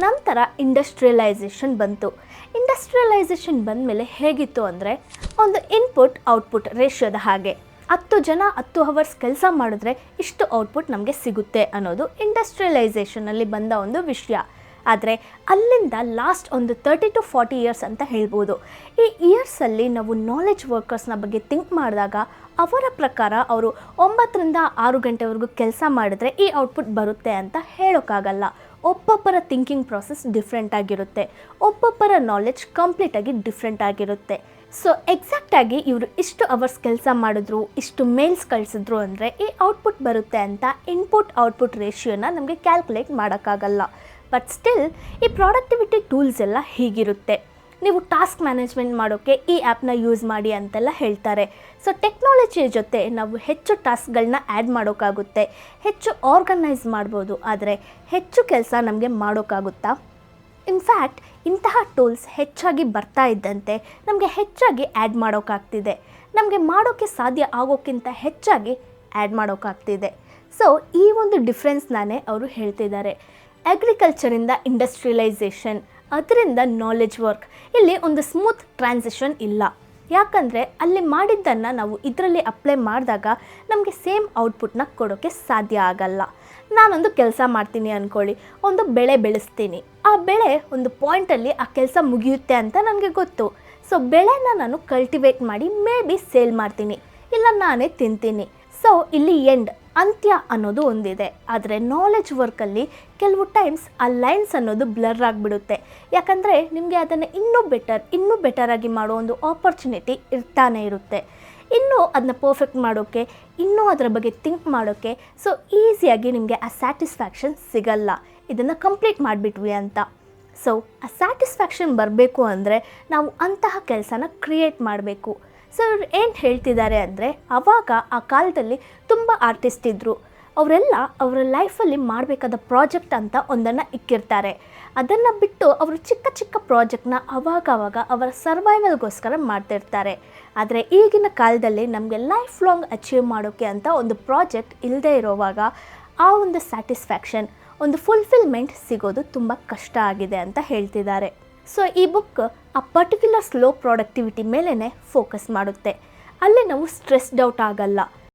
ನಂತರ ಇಂಡಸ್ಟ್ರಿಯಲೈಸೇಷನ್ ಬಂತು. ಇಂಡಸ್ಟ್ರಿಯಲೈಸೇಷನ್ ಬಂದಮೇಲೆ ಹೇಗಿತ್ತು ಅಂದರೆ ಒಂದು ಇನ್ಪುಟ್ ಔಟ್ಪುಟ್ ರೇಷಿಯೋದ ಹಾಗೆ 10 ಜನ 10 ಅವರ್ಸ್ ಕೆಲಸ ಮಾಡಿದ್ರೆ ಇಷ್ಟು ಔಟ್ಪುಟ್ ನಮಗೆ ಸಿಗುತ್ತೆ ಅನ್ನೋದು ಇಂಡಸ್ಟ್ರಿಯಲೈಸೇಷನಲ್ಲಿ ಬಂದ ಒಂದು ವಿಷಯ. ಆದರೆ ಅಲ್ಲಿಂದ ಲಾಸ್ಟ್ ಒಂದು 30 to 40 ಇಯರ್ಸ್ ಅಂತ ಹೇಳ್ಬೋದು. ಈ ಇಯರ್ಸಲ್ಲಿ ನಾವು ನಾಲೆಡ್ಜ್ ವರ್ಕರ್ಸ್ನ ಬಗ್ಗೆ ಥಿಂಕ್ ಮಾಡಿದಾಗ ಅವರ ಪ್ರಕಾರ ಅವರು 9 ರಿಂದ 6 ಗಂಟೆವರೆಗೂ ಕೆಲಸ ಮಾಡಿದ್ರೆ ಈ ಔಟ್ಪುಟ್ ಬರುತ್ತೆ ಅಂತ ಹೇಳೋಕ್ಕಾಗಲ್ಲ. ಒಬ್ಬೊಬ್ಬರ ಥಿಂಕಿಂಗ್ ಪ್ರಾಸೆಸ್ ಡಿಫ್ರೆಂಟ್ ಆಗಿರುತ್ತೆ, ಒಬ್ಬೊಬ್ಬರ ನಾಲೆಡ್ಜ್ ಕಂಪ್ಲೀಟಾಗಿ ಡಿಫ್ರೆಂಟ್ ಆಗಿರುತ್ತೆ. ಸೊ ಎಕ್ಸಾಕ್ಟಾಗಿ ಇವರು ಇಷ್ಟು ಅವರ್ಸ್ ಕೆಲಸ ಮಾಡಿದ್ರು, ಇಷ್ಟು ಮೇಲ್ಸ್ ಕಳಿಸಿದ್ರು ಅಂದರೆ ಈ ಔಟ್ಪುಟ್ ಬರುತ್ತೆ ಅಂತ ಇನ್ಪುಟ್ ಔಟ್ಪುಟ್ ರೇಷಿಯೋನ ನಮಗೆ ಕ್ಯಾಲ್ಕುಲೇಟ್ ಮಾಡೋಕ್ಕಾಗಲ್ಲ. ಬಟ್ ಸ್ಟಿಲ್ ಈ ಪ್ರಾಡಕ್ಟಿವಿಟಿ ಟೂಲ್ಸ್ ಎಲ್ಲ ಹೀಗಿರುತ್ತೆ. ನೀವು ಟಾಸ್ಕ್ ಮ್ಯಾನೇಜ್ಮೆಂಟ್ ಮಾಡೋಕ್ಕೆ ಈ ಆ್ಯಪ್ನ ಯೂಸ್ ಮಾಡಿ ಅಂತೆಲ್ಲ ಹೇಳ್ತಾರೆ. ಸೊ ಟೆಕ್ನಾಲಜಿಯ ಜೊತೆ ನಾವು ಹೆಚ್ಚು ಟಾಸ್ಕ್ಗಳನ್ನ ಆ್ಯಡ್ ಮಾಡೋಕ್ಕಾಗುತ್ತೆ, ಹೆಚ್ಚು ಆರ್ಗನೈಸ್ ಮಾಡ್ಬೋದು. ಆದರೆ ಹೆಚ್ಚು ಕೆಲಸ ನಮಗೆ ಮಾಡೋಕ್ಕಾಗುತ್ತಾ? ಇನ್ಫ್ಯಾಕ್ಟ್ ಇಂತಹ ಟೂಲ್ಸ್ ಹೆಚ್ಚಾಗಿ ಬರ್ತಾ ಇದ್ದಂತೆ ನಮಗೆ ಹೆಚ್ಚಾಗಿ ಆ್ಯಡ್ ಮಾಡೋಕ್ಕಾಗ್ತಿದೆ. ನಮಗೆ ಮಾಡೋಕ್ಕೆ ಸಾಧ್ಯ ಆಗೋಕ್ಕಿಂತ ಹೆಚ್ಚಾಗಿ ಆ್ಯಡ್ ಮಾಡೋಕ್ಕಾಗ್ತಿದೆ. ಸೊ ಈ ಒಂದು ಡಿಫ್ರೆನ್ಸ್ನೇ ಅವರು ಹೇಳ್ತಿದ್ದಾರೆ. ಅಗ್ರಿಕಲ್ಚರಿಂದ ಇಂಡಸ್ಟ್ರಿಯಲೈಸೇಷನ್, ಅದರಿಂದ ನಾಲೆಡ್ಜ್ ವರ್ಕ್, ಇಲ್ಲಿ ಒಂದು ಸ್ಮೂತ್ ಟ್ರಾನ್ಸಿಷನ್ ಇಲ್ಲ. ಯಾಕಂದರೆ ಅಲ್ಲಿ ಮಾಡಿದ್ದನ್ನು ನಾವು ಇದರಲ್ಲಿ ಅಪ್ಲೈ ಮಾಡಿದಾಗ ನಮಗೆ ಸೇಮ್ ಔಟ್ಪುಟ್ನ ಕೊಡೋಕ್ಕೆ ಸಾಧ್ಯ ಆಗಲ್ಲ. ನಾನೊಂದು ಕೆಲಸ ಮಾಡ್ತೀನಿ ಅಂದ್ಕೊಳ್ಳಿ, ಒಂದು ಬೆಳೆ ಬೆಳೆಸ್ತೀನಿ. ಆ ಬೆಳೆ ಒಂದು ಪಾಯಿಂಟಲ್ಲಿ ಆ ಕೆಲಸ ಮುಗಿಯುತ್ತೆ ಅಂತ ನನಗೆ ಗೊತ್ತು. ಸೊ ಬೆಳೆನ ನಾನು ಕಲ್ಟಿವೇಟ್ ಮಾಡಿ ಮೇ ಬಿ ಸೇಲ್ ಮಾಡ್ತೀನಿ, ಇಲ್ಲ ನಾನೇ ತಿಂತೀನಿ. ಸೊ ಇಲ್ಲಿ ಅಂತ್ಯ ಅನ್ನೋದು ಒಂದಿದೆ. ಆದರೆ ನಾಲೆಡ್ಜ್ ವರ್ಕಲ್ಲಿ ಕೆಲವು ಟೈಮ್ಸ್ ಆ ಲೈನ್ಸ್ ಅನ್ನೋದು ಬ್ಲರ್ ಆಗಿಬಿಡುತ್ತೆ. ಯಾಕಂದರೆ ನಿಮಗೆ ಅದನ್ನು ಇನ್ನೂ ಬೆಟರಾಗಿ ಮಾಡೋ ಒಂದು ಆಪರ್ಚುನಿಟಿ ಇರ್ತಾನೆ ಇರುತ್ತೆ. ಇನ್ನೂ ಅದನ್ನ ಪರ್ಫೆಕ್ಟ್ ಮಾಡೋಕ್ಕೆ, ಇನ್ನೂ ಅದರ ಬಗ್ಗೆ ಥಿಂಕ್ ಮಾಡೋಕ್ಕೆ ಸೊ ಈಸಿಯಾಗಿ ನಿಮಗೆ ಆ ಸ್ಯಾಟಿಸ್ಫ್ಯಾಕ್ಷನ್ ಸಿಗಲ್ಲ, ಇದನ್ನು ಕಂಪ್ಲೀಟ್ ಮಾಡಿಬಿಟ್ವಿ ಅಂತ. ಸೊ ಆ ಸ್ಯಾಟಿಸ್ಫ್ಯಾಕ್ಷನ್ ಬರಬೇಕು ಅಂದರೆ ನಾವು ಅಂತಹ ಕೆಲಸನ ಕ್ರಿಯೇಟ್ ಮಾಡಬೇಕು. ಸೊ ಇವ್ರು ಏನು ಹೇಳ್ತಿದ್ದಾರೆ ಅಂದರೆ, ಆವಾಗ ಆ ಕಾಲದಲ್ಲಿ ತುಂಬ ಆರ್ಟಿಸ್ಟ್ ಇದ್ದರು. ಅವರೆಲ್ಲ ಅವರ ಲೈಫಲ್ಲಿ ಮಾಡಬೇಕಾದ ಪ್ರಾಜೆಕ್ಟ್ ಅಂತ ಒಂದನ್ನು ಇಕ್ಕಿರ್ತಾರೆ. ಅದನ್ನು ಬಿಟ್ಟು ಅವರು ಚಿಕ್ಕ ಚಿಕ್ಕ ಪ್ರಾಜೆಕ್ಟ್ನ ಅವಾಗವಾಗ ಅವರ ಸರ್ವೈವಲ್ಗೋಸ್ಕರ ಮಾಡ್ತಿರ್ತಾರೆ. ಆದರೆ ಈಗಿನ ಕಾಲದಲ್ಲಿ ನಮಗೆ ಲೈಫ್ ಲಾಂಗ್ ಅಚೀವ್ ಮಾಡೋಕ್ಕೆ ಅಂತ ಒಂದು ಪ್ರಾಜೆಕ್ಟ್ ಇಲ್ಲದೆ ಇರೋವಾಗ ಆ ಒಂದು ಸ್ಯಾಟಿಸ್ಫ್ಯಾಕ್ಷನ್, ಒಂದು ಫುಲ್ಫಿಲ್ಮೆಂಟ್ ಸಿಗೋದು ತುಂಬ ಕಷ್ಟ ಆಗಿದೆ ಅಂತ ಹೇಳ್ತಿದ್ದಾರೆ. ಸೊ ಈ ಬುಕ್ ಆ ಪರ್ಟಿಕ್ಯುಲರ್ ಸ್ಲೋ ಪ್ರಾಡಕ್ಟಿವಿಟಿ ಮೇಲೇ ಫೋಕಸ್ ಮಾಡುತ್ತೆ. ಅಲ್ಲಿ ನಾವು ಸ್ಟ್ರೆಸ್ಡ್ ಔಟ್ ಆಗಲ್ಲ.